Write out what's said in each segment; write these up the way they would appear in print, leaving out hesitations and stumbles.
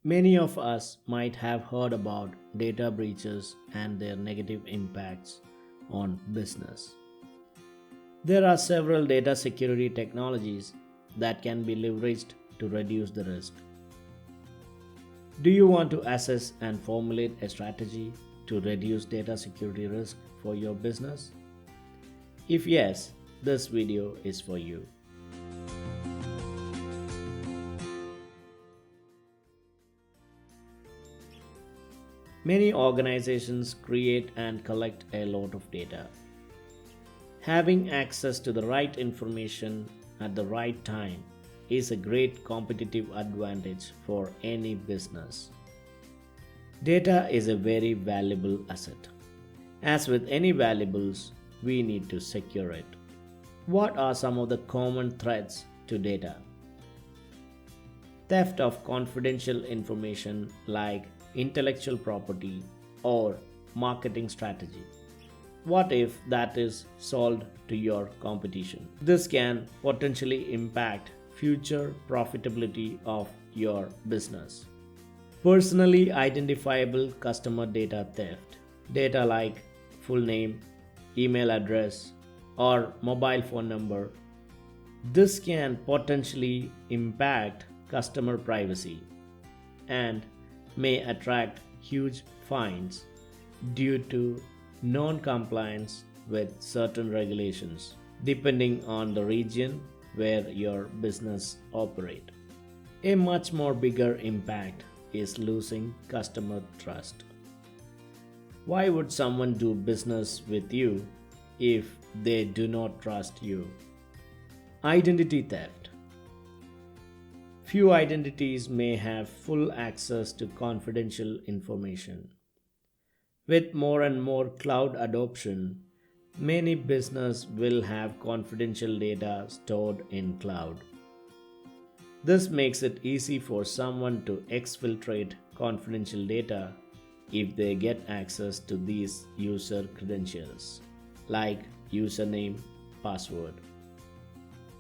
Many of us might have heard about data breaches and their negative impacts on business. There are several data security technologies that can be leveraged to reduce the risk. Do you want to assess and formulate a strategy to reduce data security risk for your business? If yes, this video is for you. Many organizations create and collect a lot of data. Having access to the right information at the right time is a great competitive advantage for any business. Data is a very valuable asset. As with any valuables, we need to secure it. What are some of the common threats to data? Theft of confidential information like intellectual property or marketing strategy. What if that is sold to your competition? This can potentially impact future profitability of your business. Personally identifiable customer data theft. Data like full name, email address, or mobile phone number. This can potentially impact customer privacy and may attract huge fines due to non-compliance with certain regulations depending on the region where your business operates. A much more bigger impact is losing customer trust. Why would someone do business with you if they do not trust you? Identity theft. Few identities may have full access to confidential information. With more and more cloud adoption, many businesses will have confidential data stored in cloud. This makes it easy for someone to exfiltrate confidential data if they get access to these user credentials, like username, password.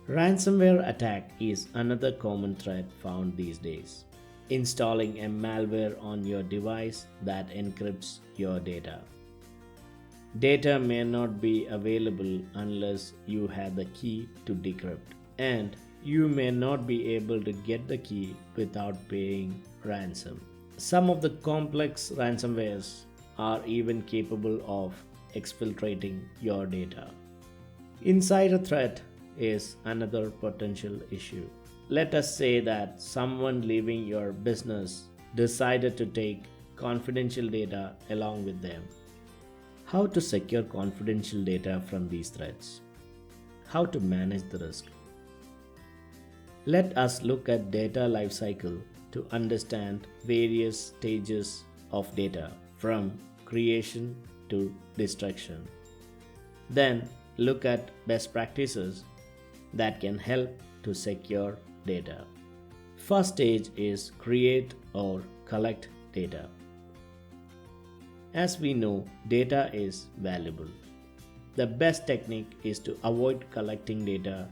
Ransomware attack is another common threat found these days. Installing a malware on your device that encrypts your data. Data may not be available unless you have the key to decrypt, and you may not be able to get the key without paying ransom. Some of the complex ransomwares are even capable of exfiltrating your data. Insider threat is another potential issue. Let us say that someone leaving your business decided to take confidential data along with them. How to secure confidential data from these threats? How to manage the risk? Let us look at data lifecycle to understand various stages of data from creation to destruction. Then look at best practices that can help to secure data. First stage is create or collect data. As we know, data is valuable. The best technique is to avoid collecting data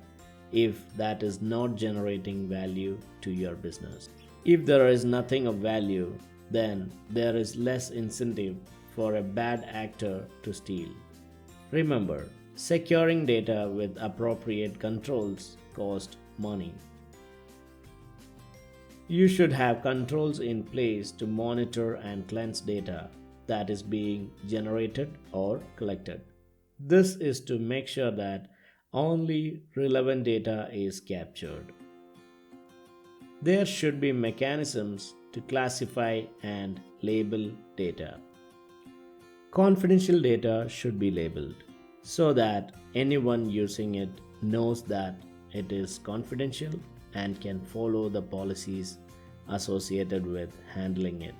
if that is not generating value to your business. If there is nothing of value, then there is less incentive for a bad actor to steal. Remember, securing data with appropriate controls costs money. You should have controls in place to monitor and cleanse data that is being generated or collected. This is to make sure that only relevant data is captured. There should be mechanisms to classify and label data. Confidential data should be labeled so that anyone using it knows that it is confidential and can follow the policies associated with handling it.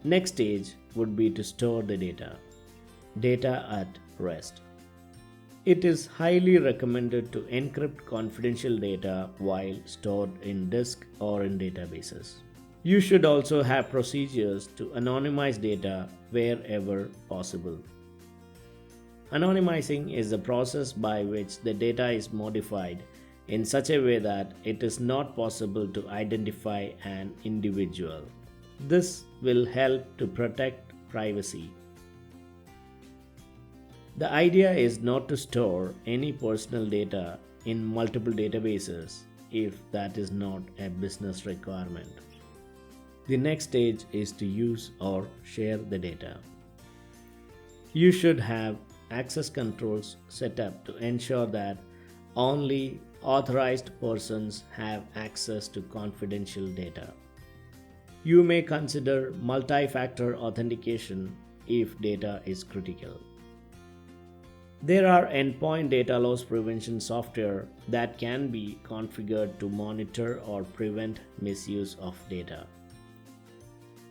Next stage would be to store the data. Data at rest. It is highly recommended to encrypt confidential data while stored in disk or in databases. You should also have procedures to anonymize data wherever possible. Anonymizing is the process by which the data is modified in such a way that it is not possible to identify an individual. This will help to protect privacy. The idea is not to store any personal data in multiple databases if that is not a business requirement. The next stage is to use or share the data. You should have access controls set up to ensure that only authorized persons have access to confidential data. You may consider multi-factor authentication if data is critical. There are endpoint data loss prevention software that can be configured to monitor or prevent misuse of data.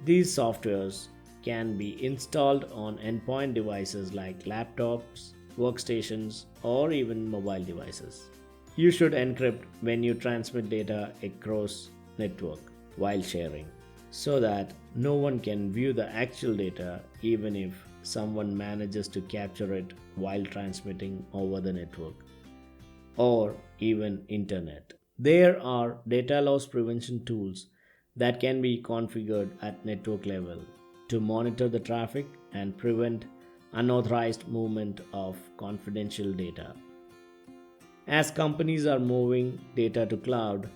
These softwares can be installed on endpoint devices like laptops, workstations, or even mobile devices. You should encrypt when you transmit data across network while sharing, so that no one can view the actual data even if someone manages to capture it while transmitting over the network or even internet. There are data loss prevention tools that can be configured at network level to monitor the traffic and prevent unauthorized movement of confidential data. As companies are moving data to cloud,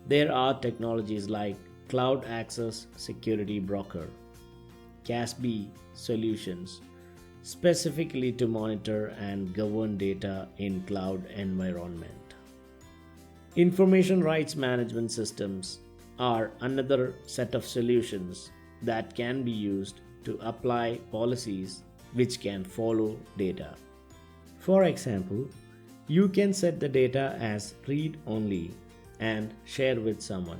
there are technologies like Cloud Access Security Broker, CASB solutions, specifically to monitor and govern data in cloud environment. Information rights management systems are another set of solutions that can be used to apply policies which can follow data. For example, you can set the data as read only and share with someone.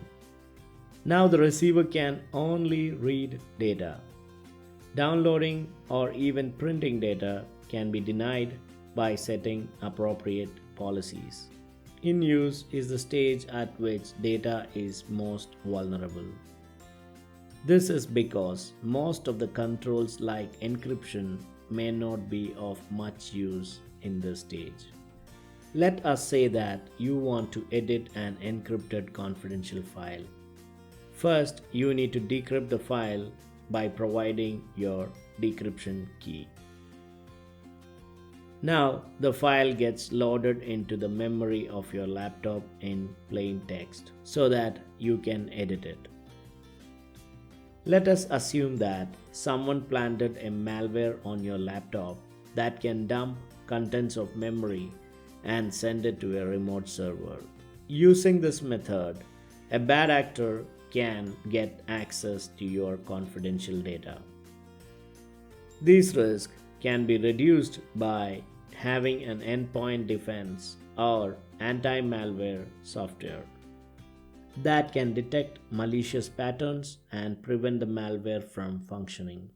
Now the receiver can only read data. Downloading or even printing data can be denied by setting appropriate policies. In use is the stage at which data is most vulnerable. This is because most of the controls like encryption may not be of much use in this stage. Let us say that you want to edit an encrypted confidential file. First, you need to decrypt the file by providing your decryption key. Now, the file gets loaded into the memory of your laptop in plain text so that you can edit it. Let us assume that someone planted a malware on your laptop that can dump contents of memory and send it to a remote server. Using this method, a bad actor can get access to your confidential data. These risks can be reduced by having an endpoint defense or anti-malware software that can detect malicious patterns and prevent the malware from functioning.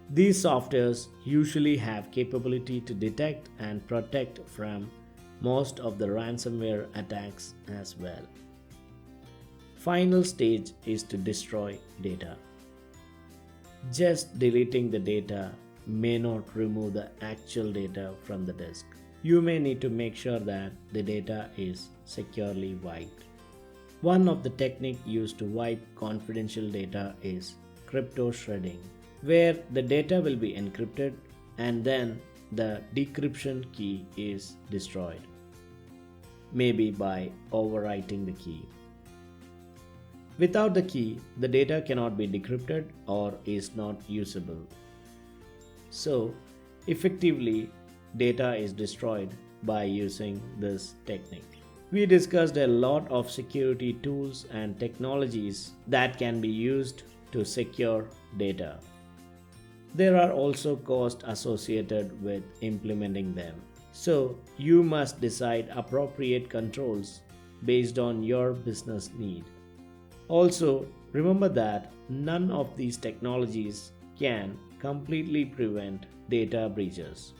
These softwares usually have capability to detect and protect from most of the ransomware attacks as well. Final stage is to destroy data. Just deleting the data may not remove the actual data from the disk. You may need to make sure that the data is securely wiped. One of the techniques used to wipe confidential data is crypto shredding, where the data will be encrypted and then the decryption key is destroyed, maybe by overwriting the key. Without the key, the data cannot be decrypted or is not usable. So, effectively, data is destroyed by using this technique. We discussed a lot of security tools and technologies that can be used to secure data. There are also costs associated with implementing them. So, you must decide appropriate controls based on your business need. Also, remember that none of these technologies can completely prevent data breaches.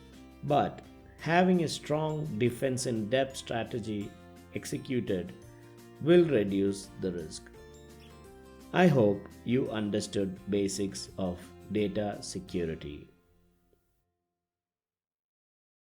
But having a strong defense in depth strategy executed will reduce the risk. I hope you understood basics of data security.